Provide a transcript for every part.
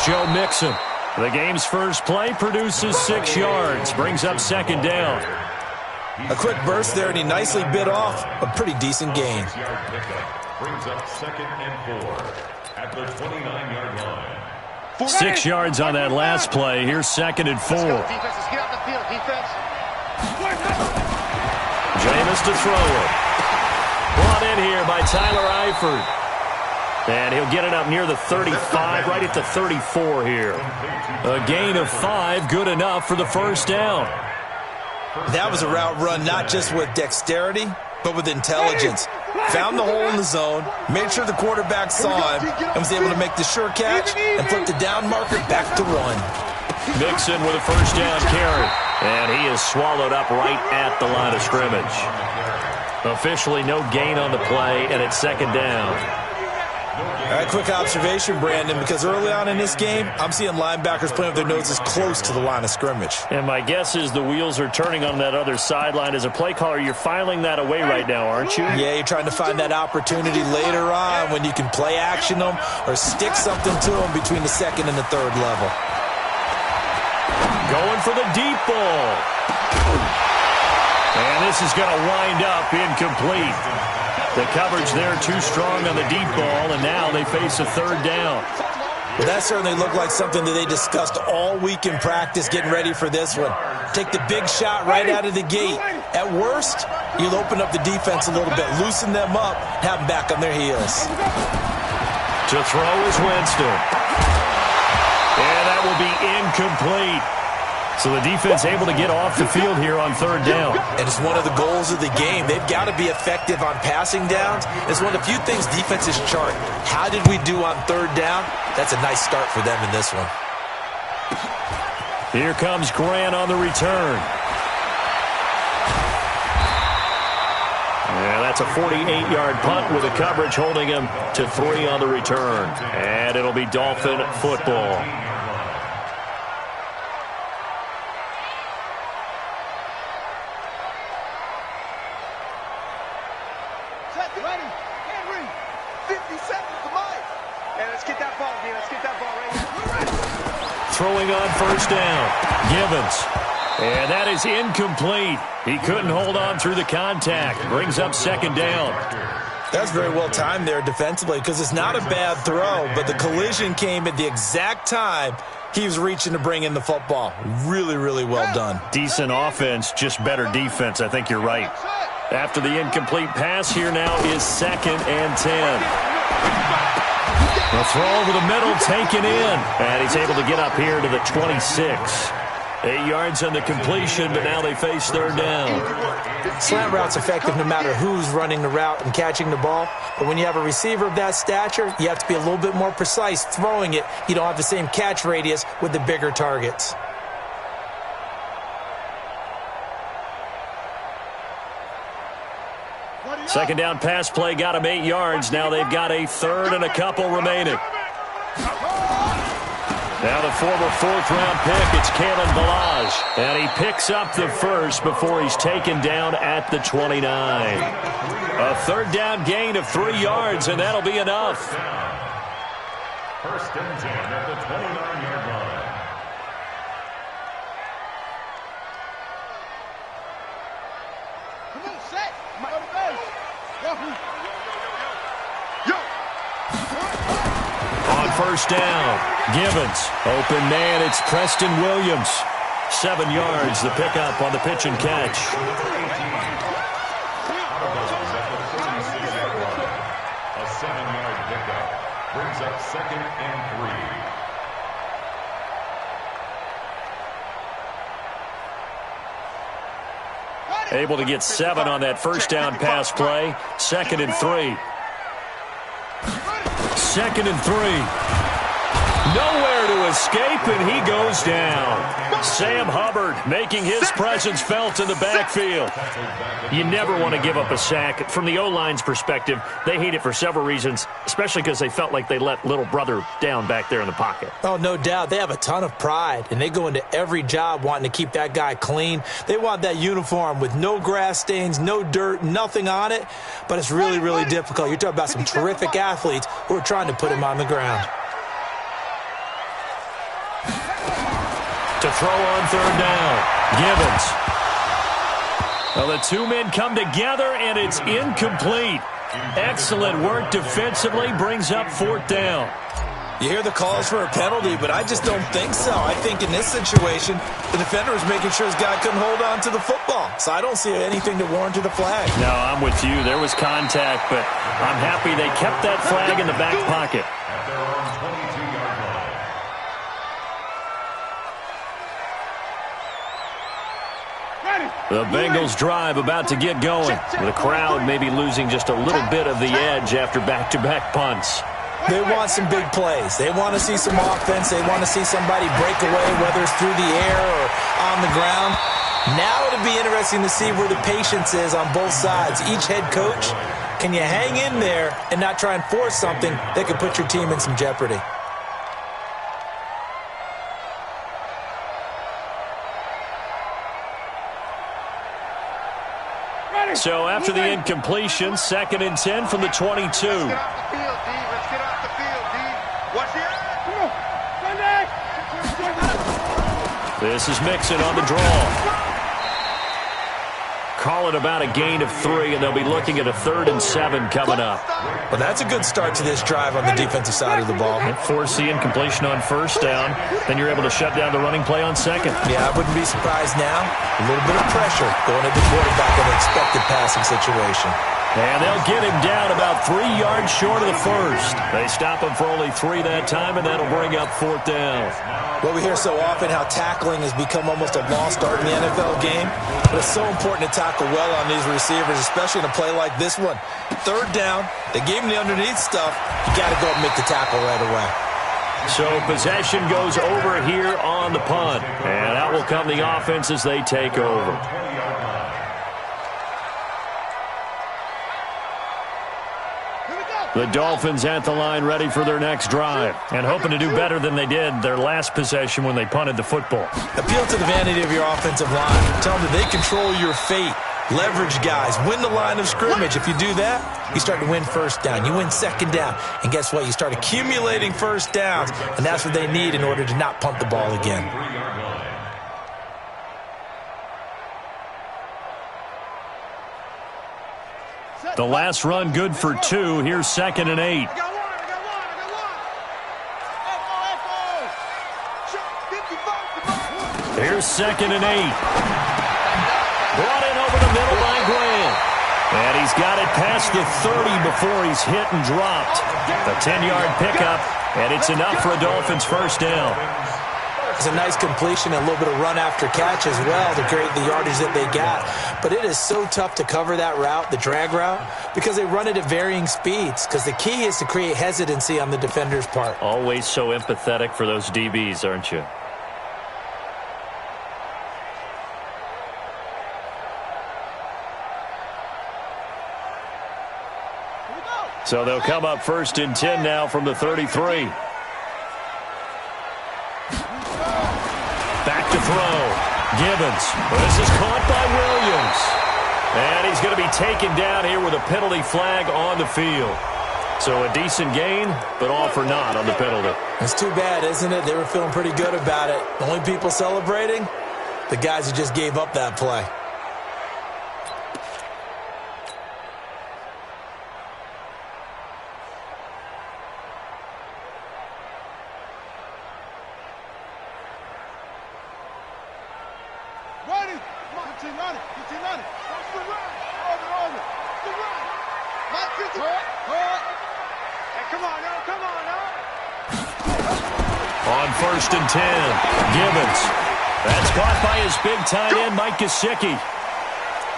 Joe Mixon. The game's first play produces 6 yards, brings up second down. A quick burst there, and he nicely bit off a pretty decent gain. Brings up second and 4 at the 29-yard line. 6 yards on that last play. Here's second and 4. Let's get out the field, defense. Jameis to throw it. Brought in here by Tyler Eifert. And he'll get it up near the 35, right at the 34 here. A gain of 5, good enough for the first down. That was a route run not just with dexterity, but with intelligence. Found the hole in the zone, made sure the quarterback saw him, and was able to make the sure catch and flip the down marker back to 1. Mixon with a first down carry. And he is swallowed up right at the line of scrimmage. Officially no gain on the play, and it's second down. All right, quick observation, Brandon, because early on in this game, I'm seeing linebackers playing with their noses close to the line of scrimmage. And my guess is the wheels are turning on that other sideline. As a play caller, you're filing that away right now, aren't you? Yeah, you're trying to find that opportunity later on when you can play action them or stick something to them between the second and the third level. Going for the deep ball. And this is going to wind up incomplete. The coverage there too strong on the deep ball, and now they face a third down. Well, that certainly looked like something that they discussed all week in practice getting ready for this one. Take the big shot right out of the gate. At worst, you'll open up the defense a little bit, loosen them up, have them back on their heels. To throw is Winston. And that will be incomplete. So the defense able to get off the field here on third down. And it's one of the goals of the game. They've got to be effective on passing downs. It's one of the few things defenses chart. How did we do on third down? That's a nice start for them in this one. Here comes Grant on the return. Yeah, that's a 48-yard punt with the coverage holding him to 3 on the return. And it'll be Dolphin football. Throwing on first down. Givens. And that is incomplete. He couldn't hold on through the contact. Brings up second down. That's very well timed there defensively because it's not a bad throw, but the collision came at the exact time he was reaching to bring in the football. Really, really well done. Decent offense, just better defense. I think you're right. After the incomplete pass, here now is second and 10. The throw over the middle, taken in. And he's able to get up here to the 26. 8 yards on the completion, but now they face third down. Slant route's effective no matter who's running the route and catching the ball. But when you have a receiver of that stature, you have to be a little bit more precise throwing it. You don't have the same catch radius with the bigger targets. Second down pass play got him 8 yards. Now they've got a third and a couple remaining. Now the former fourth-round pick, it's Kalen Ballage. And he picks up the first before he's taken down at the 29. A third down gain of 3 yards, and that'll be enough. First and 10 at the 29-yard line. On first down, Givens. Open man, it's Preston Williams. 7 yards, the pickup on the pitch and catch. A 7-yard pickup brings up second and 3. Able to get 7 on that first down pass play. Second and 3. Second and 3. Nowhere to escape, and he goes down. Sam Hubbard making his presence felt in the backfield. You never want to give up a sack. From the O-line's perspective, they hate it for several reasons, especially because they felt like they let little brother down back there in the pocket. Oh, no doubt. They have a ton of pride, and they go into every job wanting to keep that guy clean. They want that uniform with no grass stains, no dirt, nothing on it, but it's really, really difficult. You're talking about some terrific athletes who are trying to put him on the ground. To throw on third down. Gibbons. Well, the two men come together, and it's incomplete. Excellent work defensively, brings up fourth down. You hear the calls for a penalty, but I just don't think so. I think in this situation, the defender was making sure his guy couldn't hold on to the football. So I don't see anything to warrant the flag. No, I'm with you. There was contact, but I'm happy they kept that flag in the back pocket. The Bengals drive about to get going. The crowd maybe losing just a little bit of the edge after back-to-back punts. They want some big plays. They want to see some offense. They want to see somebody break away, whether it's through the air or on the ground. Now it'll be interesting to see where the patience is on both sides. Each head coach, can you hang in there and not try and force something that could put your team in some jeopardy? So after the incompletion, 2nd and 10 from the 22. Let's get off the field, D. Let's get off the field, D. Watch the This is Mixon on the draw. Call it about a gain of 3, and they'll be looking at a 3rd and 7 coming up. Well, that's a good start to this drive on the defensive side of the ball. Force the incompletion on first down. Then you're able to shut down the running play on second. Yeah, I wouldn't be surprised now. A little bit of pressure going at the quarterback in an expected passing situation. And they'll get him down about 3 yards short of the first. They stop him for only 3 that time, and that'll bring up 4th down. Well, we hear so often how tackling has become almost a lost art in the NFL game. But it's so important to tackle well on these receivers, especially in a play like this one. 3rd down, they gave him the underneath stuff. You got to go up and make the tackle right away. So possession goes over here on the punt. And out will come the offense as they take over. The Dolphins at the line ready for their next drive and hoping to do better than they did their last possession when they punted the football. Appeal to the vanity of your offensive line. Tell them that they control your fate. Leverage guys. Win the line of scrimmage. If you do that, you start to win first down. You win second down. And guess what? You start accumulating first downs. And that's what they need in order to not punt the ball again. The last run good for 2. Here's 2nd and 8. Here's 2nd and 8. Brought in over the middle by Graham. And he's got it past the 30 before he's hit and dropped. A 10-yard pickup, and it's enough for a Dolphins first down. It's a nice completion and a little bit of run after catch as well to create the yardage that they got. But it is so tough to cover that route, the drag route, because they run it at varying speeds. Because the key is to create hesitancy on the defender's part. Always so empathetic for those DBs, aren't you? So they'll come up 1st and 10 now from the 33. Back to throw. Gibbons. This is caught by Williams. And he's going to be taken down here with a penalty flag on the field. So a decent gain, but all for naught on the penalty. It's too bad, isn't it? They were feeling pretty good about it. The only people celebrating, the guys who just gave up that play. On 1st and 10, Gibbons. That's caught by his big tight end, Mike Gesicki.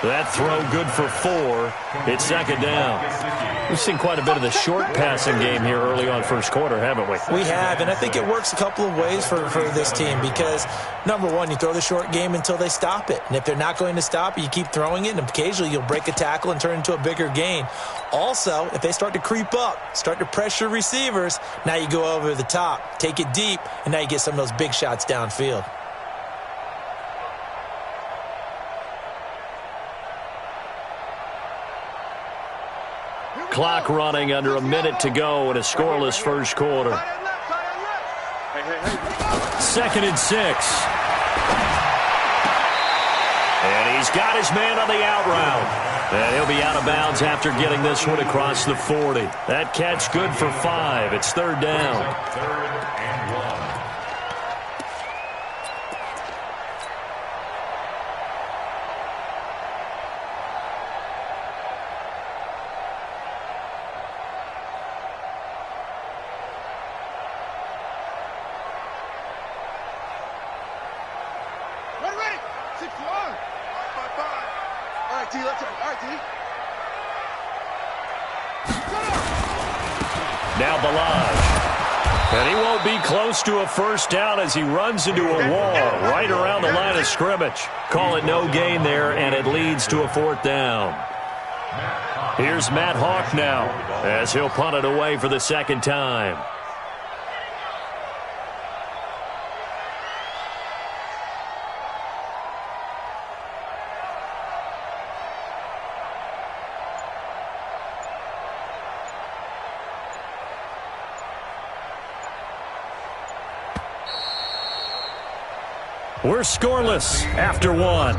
That throw good for 4. It's 2nd down. We've seen quite a bit of the short passing game here early on first quarter, haven't we? We have, and I think it works a couple of ways for this team because, number one, you throw the short game until they stop it. And if they're not going to stop it, you keep throwing it, and occasionally you'll break a tackle and turn it into a bigger gain. Also, if they start to creep up, start to pressure receivers, now you go over the top, take it deep, and now you get some of those big shots downfield. Clock running under a minute to go in a scoreless first quarter. 2nd and 6. And he's got his man on the out route. And he'll be out of bounds after getting this one across the 40. That catch good for 5. It's third down. Third and 1. Ready. 61. 5. All right, T. Let's go. All right, T. Now Balaj. And he won't be close to a first down as he runs into a wall right around the line of scrimmage. Call it no gain there, and it leads to a fourth down. Here's Matt Hawk now as he'll punt it away for the second time. We're scoreless after one.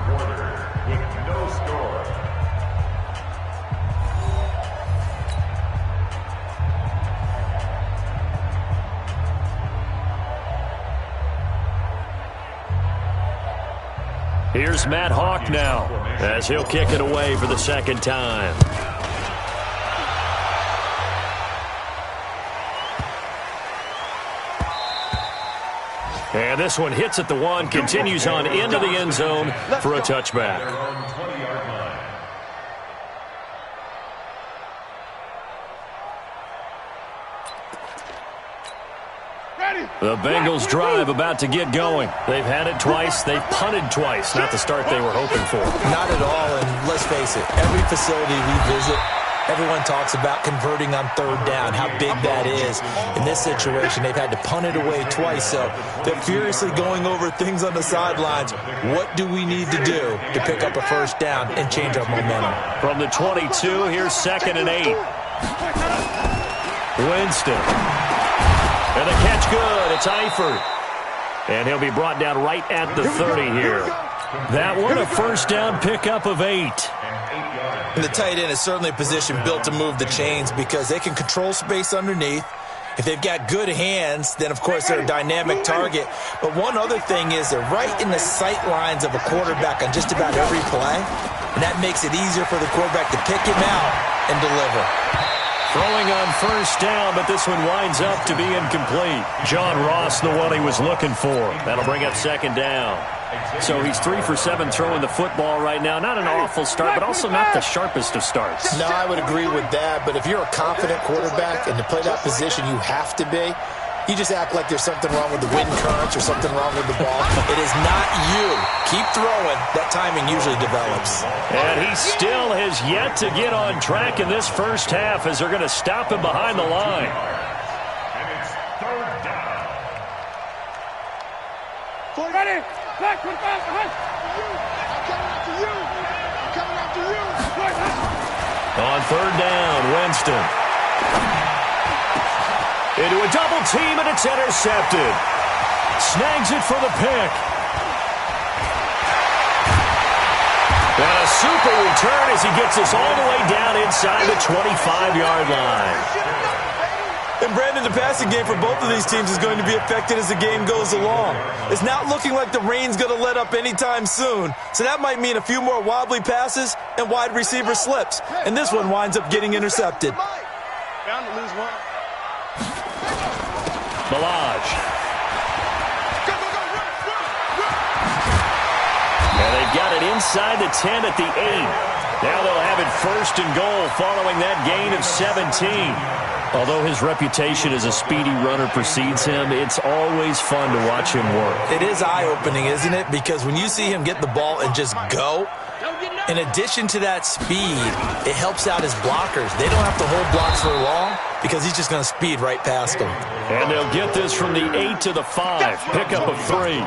With no score. Here's Matt Hawk now as he'll kick it away for the second time. And this one hits at the 1, continues on into the end zone for a touchback. Their own 20-yard line. The Bengals drive about to get going. They've had it twice. They've punted twice. Not the start they were hoping for. Not at all, and let's face it, every facility we visit, everyone talks about converting on third down, how big that is. In this situation, they've had to punt it away twice, so they're furiously going over things on the sidelines. What do we need to do to pick up a first down and change our momentum? From the 22, here's 2nd and 8. Winston. And the catch good. It's Eifert. And he'll be brought down right at the 30 here. That one, a first down pickup of 8. And the tight end is certainly a position built to move the chains because they can control space underneath. If they've got good hands, then, of course, they're a dynamic target. But one other thing is they're right in the sight lines of a quarterback on just about every play, and that makes it easier for the quarterback to pick him out and deliver. Throwing on first down, but this one winds up to be incomplete. John Ross, the one he was looking for. That'll bring up second down. So he's 3 for 7 throwing the football right now. Not an awful start, but also not the sharpest of starts. No, I would agree with that. But if you're a confident quarterback and to play that position, you have to be. You just act like there's something wrong with the wind currents or something wrong with the ball. It is not you. Keep throwing. That timing usually develops. And he still has yet to get on track in this first half as they're going to stop him behind the line. And it's third down. Ready. Back, put it back. I'm coming after you. I'm coming after you. On third down, Winston. Into a double team, and it's intercepted. Snags it for the pick. And a super return as he gets us all the way down inside the 25-yard line. And, Brandon, the passing game for both of these teams is going to be affected as the game goes along. It's not looking like the rain's going to let up anytime soon. So that might mean a few more wobbly passes and wide receiver slips. And this one winds up getting intercepted. Bound to lose one. Balaj. And they've got it inside the 10 at the 8. Now they'll have it first and goal following that gain of 17. Although his reputation as a speedy runner precedes him, it's always fun to watch him work. It is eye-opening, isn't it? Because when you see him get the ball and just go, in addition to that speed, it helps out his blockers. They don't have to hold blocks for long because he's just going to speed right past them. And they'll get this from the 8 to the 5. Pickup of 3.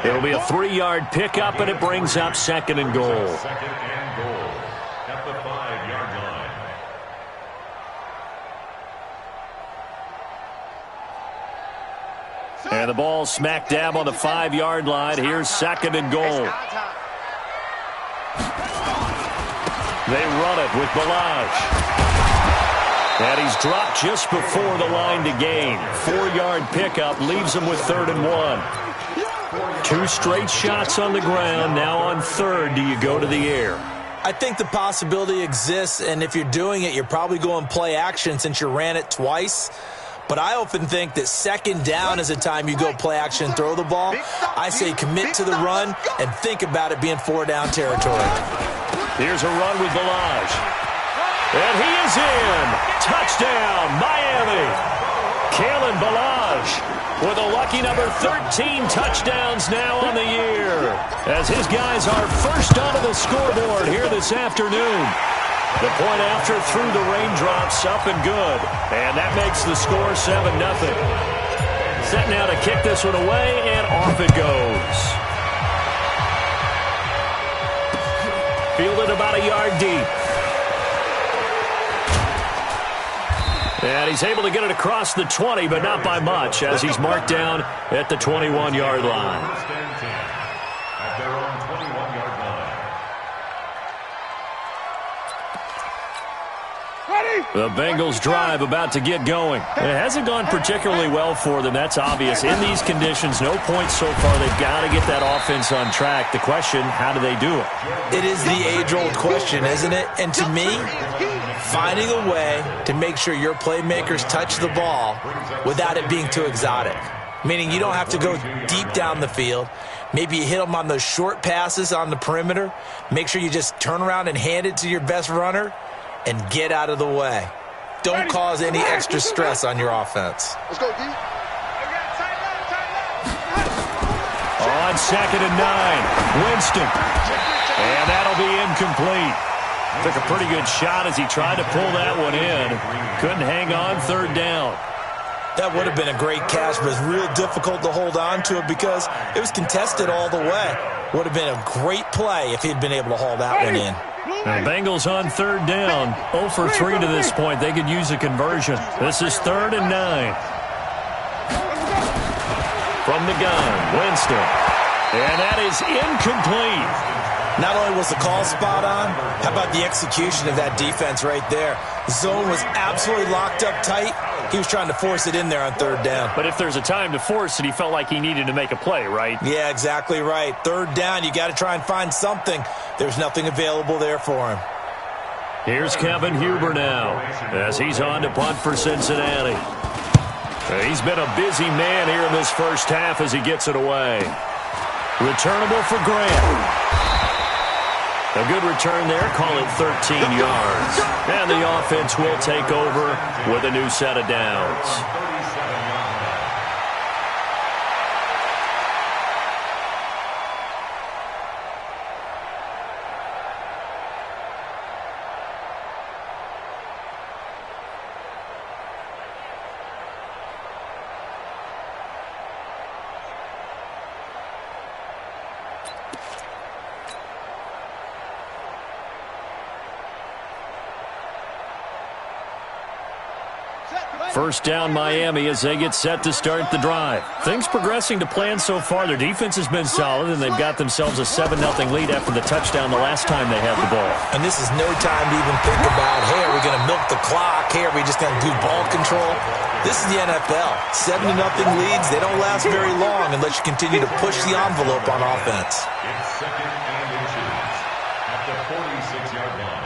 It'll be a 3-yard pickup, and it brings up 2nd and goal. Second and goal at the 5-yard line. And the ball smack dab on the 5-yard line. Here's 2nd and goal. They run it with Balaj. And he's dropped just before the line to gain. 4-yard pickup leaves him with 3rd and 1. 2 straight shots on the ground. Now on 3rd, do you go to the air? I think the possibility exists, and if you're doing it, you're probably going play action since you ran it twice. But I often think that 2nd down is a time you go play action and throw the ball. I say commit to the run and think about it being 4-down territory. Here's a run with Balaj. And he is in. Touchdown, Miami. Kalen Balaj with a lucky number 13 touchdowns now on the year, as his guys are first onto the scoreboard here this afternoon. The point after through the raindrops, up and good, and that makes the score 7-0. Set now to kick this one away, and off it goes. Fielded about a yard deep. And he's able to get it across the 20, but not by much, as he's marked down at the 21-yard line. At their own 21-yard line. The Bengals drive about to get going. It hasn't gone particularly well for them, that's obvious. In these conditions, no points so far. They've got to get that offense on track. The question, how do they do it? It is the age-old question, isn't it? And to me, finding a way to make sure your playmakers touch the ball without it being too exotic. Meaning you don't have to go deep down the field. Maybe you hit them on those short passes on the perimeter. Make sure you just turn around and hand it to your best runner and get out of the way. Don't cause any extra stress on your offense. Let's go, D. On 2nd and 9, Winston. And that'll be incomplete. Took a pretty good shot as he tried to pull that one in. Couldn't hang on 3rd down. That would have been a great catch, but it's real difficult to hold on to it because it was contested all the way. Would have been a great play if he'd been able to haul that one in. The Bengals on 3rd down. 0 for 3 to this point. They could use a conversion. This is 3rd and 9. From the gun, Winston. And that is incomplete. Not only was the call spot on, how about the execution of that defense right there? The zone was absolutely locked up tight. He was trying to force it in there on 3rd down. But if there's a time to force it, he felt like he needed to make a play, right? Yeah, exactly right. 3rd down, you got to try and find something. There's nothing available there for him. Here's Kevin Huber now, as he's on to punt for Cincinnati. He's been a busy man here in this first half as he gets it away. Returnable for Grant. A good return there, call it 13 yards. And the offense will take over with a new set of downs. First down, Miami, as they get set to start the drive. Things progressing to plan so far. Their defense has been solid, and they've got themselves a 7-0 lead after the touchdown the last time they had the ball. And this is no time to even think about, hey, are we going to milk the clock? Hey, are we just going to do ball control? This is the NFL. 7-0 leads, they don't last very long unless you continue to push the envelope on offense. It's 2nd and inches at the 46-yard line.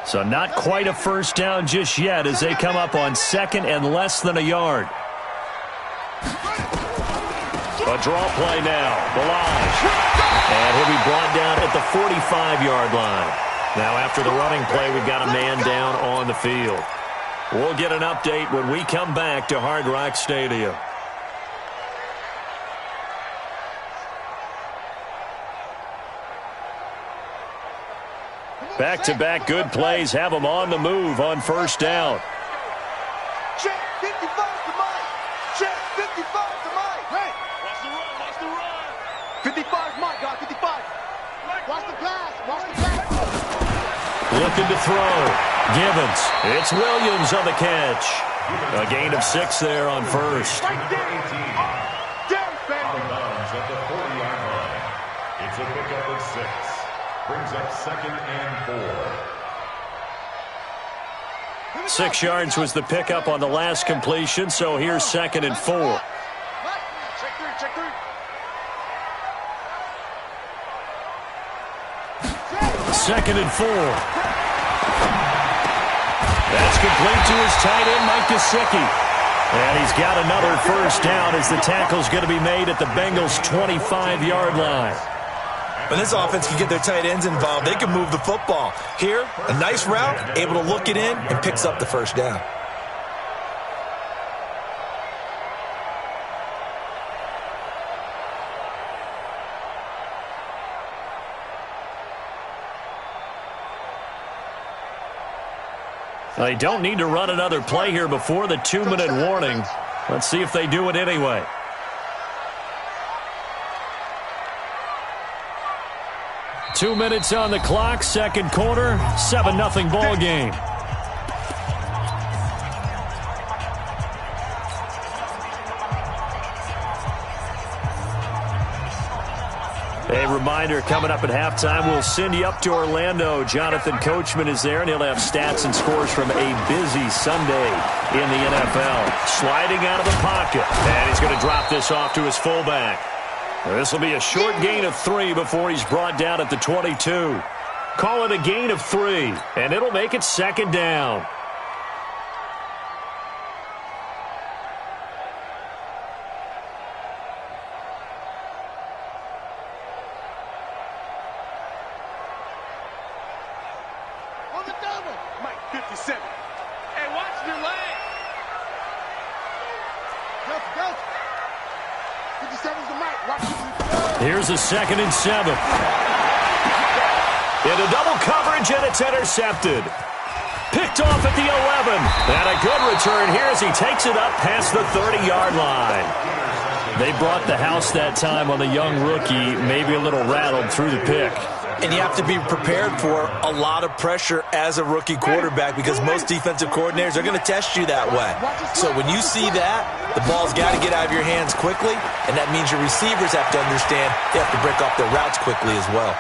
So not quite a first down just yet as they come up on 2nd and less than a yard. A draw play now. Balaj. And he'll be brought down at the 45-yard line. Now after the running play, we've got a man down on the field. We'll get an update when we come back to Hard Rock Stadium. Back-to-back good plays have them on the move on first down. Check 55 to Mike. Check 55 to Mike. Hey, watch the run, watch the run. 55 Mike, God, 55. Looking to throw. Gibbons. It's Williams on the catch. A gain of 6 there on first. Out of bounds at the 40-yard line. It's a pickup of 6. Brings up 2nd and 4. 6 yards was the pickup on the last completion, so here's 2nd and 4. Check 3. 2nd and 4. That's complete to his tight end, Mike Gesicki. And he's got another first down as the tackle's going to be made at the Bengals' 25-yard line. When this offense can get their tight ends involved, they can move the football. Here, a nice route, able to look it in, and picks up the first down. They don't need to run another play here before the 2-minute warning. Let's see if they do it anyway. Two minutes on the clock, second quarter, 7-0 ball game. A reminder, coming up at halftime, we'll send you up to Orlando. Jonathan Coachman is there, and he'll have stats and scores from a busy Sunday in the NFL. Sliding out of the pocket, and he's going to drop this off to his fullback. This will be a short gain of 3 before he's brought down at the 22. Call it a gain of 3, and it'll make it 2nd down. Here's a 2nd and 7. Into double coverage, and it's intercepted. Picked off at the 11. And a good return here as he takes it up past the 30-yard line. They brought the house that time on the young rookie, maybe a little rattled through the pick. And you have to be prepared for a lot of pressure as a rookie quarterback because most defensive coordinators are going to test you that way. So when you see that, the ball's got to get out of your hands quickly, and that means your receivers have to understand they have to break off their routes quickly as well.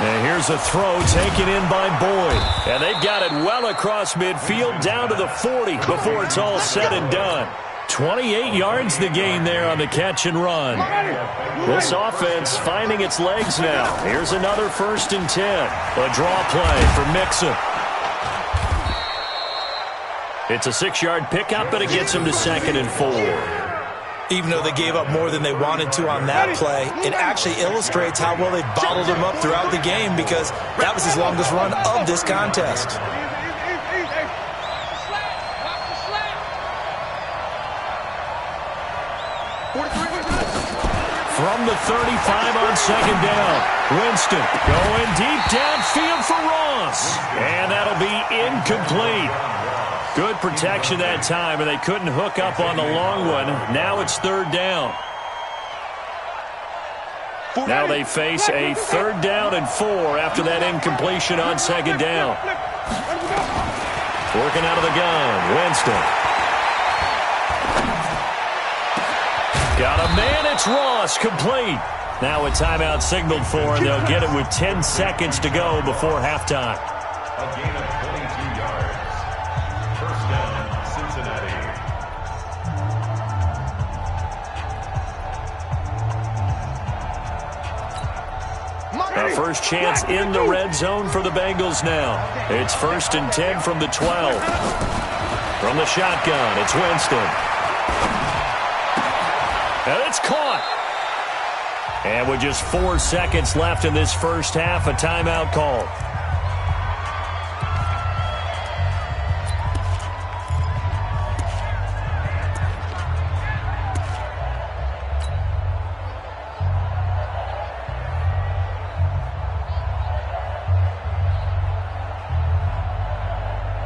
And here's a throw taken in by Boyd. And they've got it well across midfield down to the 40 before it's all said and done. 28 yards the gain there on the catch and run. This offense finding its legs now. Here's another 1st and 10. A draw play for Mixon. It's a 6-yard pickup, but it gets him to 2nd and 4. Even though they gave up more than they wanted to on that play, it actually illustrates how well they bottled him up throughout the game because that was his longest run of this contest. From the 35 on 2nd down. Winston going deep downfield for Ross. And that'll be incomplete. Good protection that time, and they couldn't hook up on the long one. Now it's 3rd down. Now they face a 3rd down and 4 after that incompletion on 2nd down. Working out of the gun, Winston. Got a man, it's Ross, complete. Now a timeout signaled for, and they'll get it with 10 seconds to go before halftime. A gain of 22 yards. First down, Cincinnati. A first chance in the red zone for the Bengals now. It's 1st and 10 from the 12. From the shotgun, it's Winston. And it's caught. And with just 4 seconds left in this first half, a timeout call.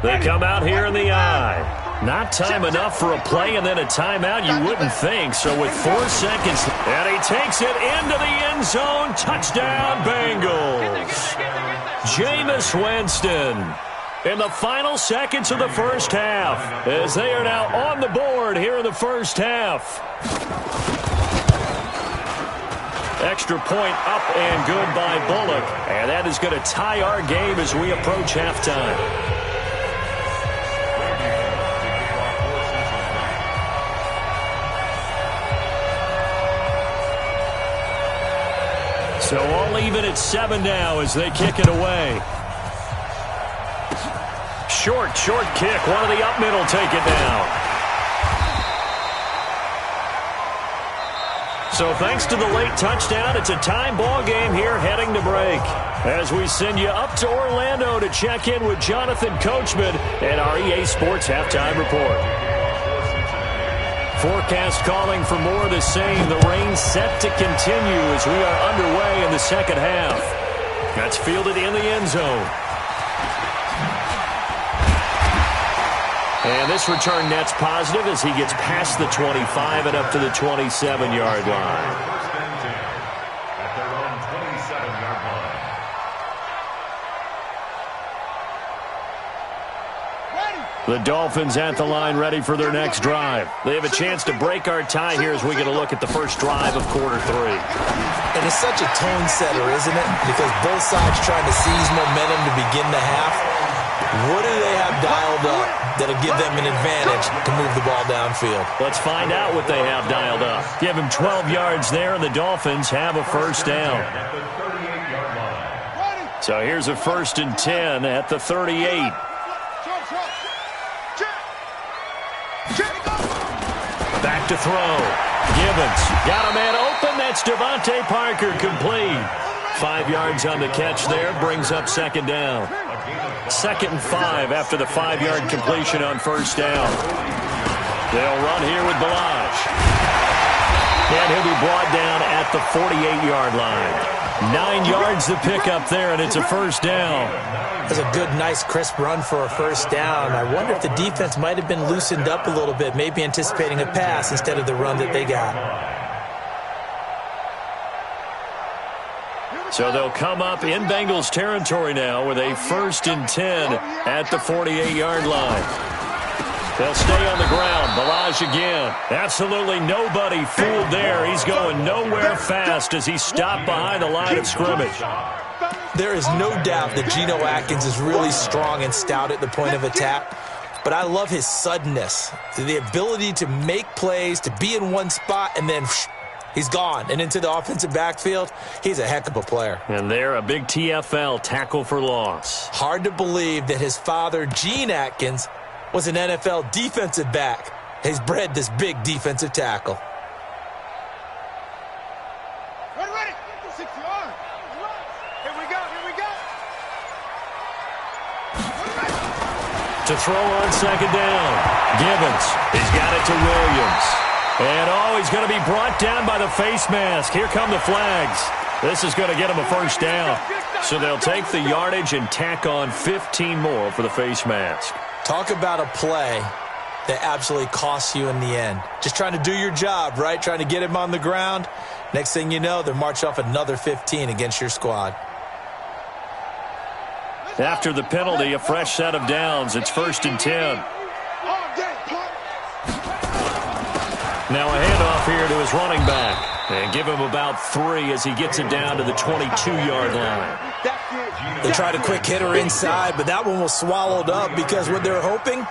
They come out here in the eye. Not time enough for a play and then a timeout, you wouldn't think. So with 4 seconds, and he takes it into the end zone. Touchdown, Bengals. Jameis Winston. In the final seconds of the first half, as they are now on the board here in the first half. Extra point up and good by Bullock. And that is going to tie our game as we approach halftime. So all even at 7 now as they kick it away. Short kick. One of the up middle take it down. So thanks to the late touchdown, it's a time ball game here heading to break. As we send you up to Orlando to check in with Jonathan Coachman and our EA Sports Halftime Report. Forecast calling for more of the same. The rain set to continue as we are underway in the second half. That's fielded in the end zone. And this return net's positive as he gets past the 25 and up to the 27-yard line. First and 10 at their own 27-yard line. The Dolphins at the line ready for their next drive. They have a chance to break our tie here as we get a look at the first drive of quarter 3. And it's such a tone setter, isn't it? Because both sides trying to seize momentum to begin the half. What do they have dialed up that'll give them an advantage to move the ball downfield? Let's find out what they have dialed up. Give him 12 yards there, and the Dolphins have a first down. So here's a 1st and 10 at the 38. Back to throw. Gibbons got a man open. That's Devontae Parker, complete. 5 yards on the catch there, brings up second down. 2nd and 5 after the 5-yard completion on first down. They'll run here with Balaj. And he'll be brought down at the 48-yard line. 9 yards to pick up there, and it's a first down. That's a good, nice, crisp run for a first down. I wonder if the defense might have been loosened up a little bit, maybe anticipating a pass instead of the run that they got. So they'll come up in Bengals territory now with a 1st and 10 at the 48-yard line. They'll stay on the ground. Balaj again. Absolutely nobody fooled there. He's going nowhere fast as he stopped behind the line of scrimmage. There is no doubt that Geno Atkins is really strong and stout at the point of attack. But I love his suddenness, the ability to make plays, to be in one spot, and then he's gone and into the offensive backfield. He's a heck of a player. And there, a big TFL tackle for loss. Hard to believe that his father, Gene Atkins, was an NFL defensive back. He's bred this big defensive tackle. Ready. 6 yards. Here we go. To throw on second down. Gibbons. He's got it to Williams. And he's going to be brought down by the face mask. Here come the flags. This is going to get him a first down. So they'll take the yardage and tack on 15 more for the face mask. Talk about a play that absolutely costs you in the end. Just trying to do your job, right? Trying to get him on the ground. Next thing you know, they're marching off another 15 against your squad. After the penalty, a fresh set of downs. It's 1st and 10. Now a handoff here to his running back. And give him about 3 as he gets it down to the 22-yard line. They tried a quick hitter inside, but that one was swallowed up because what they're hoping,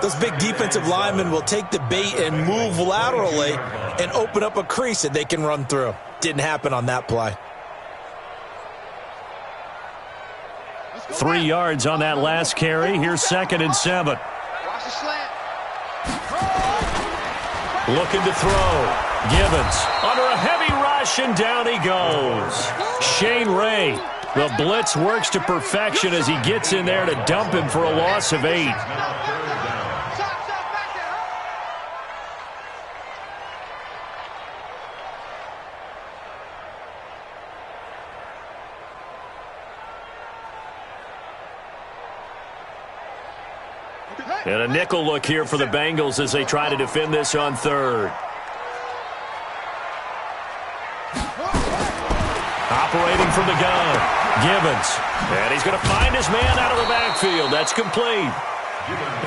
those big defensive linemen will take the bait and move laterally and open up a crease that they can run through. Didn't happen on that play. 3 yards on that last carry. Here's 2nd and 7. Watch the slant. Looking to throw. Gibbons under a heavy rush, and down he goes. Shane Ray. The blitz works to perfection as he gets in there to dump him for a loss of 8. And a nickel look here for the Bengals as they try to defend this on 3rd. operating from the gun. Gibbons. And he's going to find his man out of the backfield. That's complete.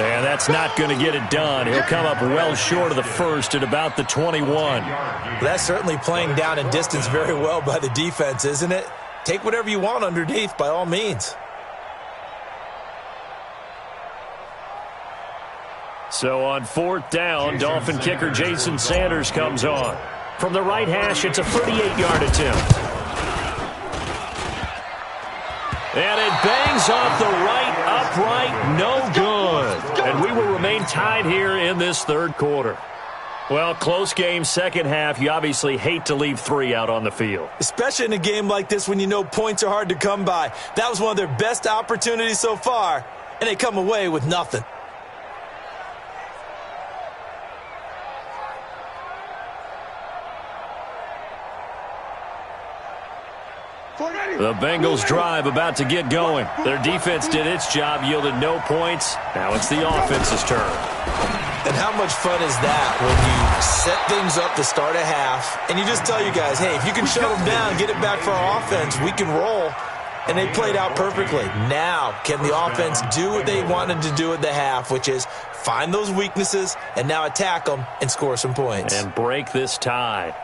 And that's not going to get it done. He'll come up well short of the first at about the 21. That's certainly playing down and distance very well by the defense, isn't it? Take whatever you want underneath by all means. So on 4th down, Dolphin kicker Jason Sanders comes on. From the right hash, it's a 38-yard attempt. And it bangs off the right upright, no good. And we will remain tied here in this third quarter. Well, close game, second half. You obviously hate to leave 3 out on the field. Especially in a game like this when you know points are hard to come by. That was one of their best opportunities so far, and they come away with nothing. The Bengals drive about to get going. Their defense did its job, yielded no points. Now it's the offense's turn. And how much fun is that when you set things up to start a half, and you just tell you guys, hey, if you can shut them down, get it back for our offense, we can roll. And they played out perfectly. Now, can the offense do what they wanted to do at the half, which is find those weaknesses and now attack them and score some points. And break this tie.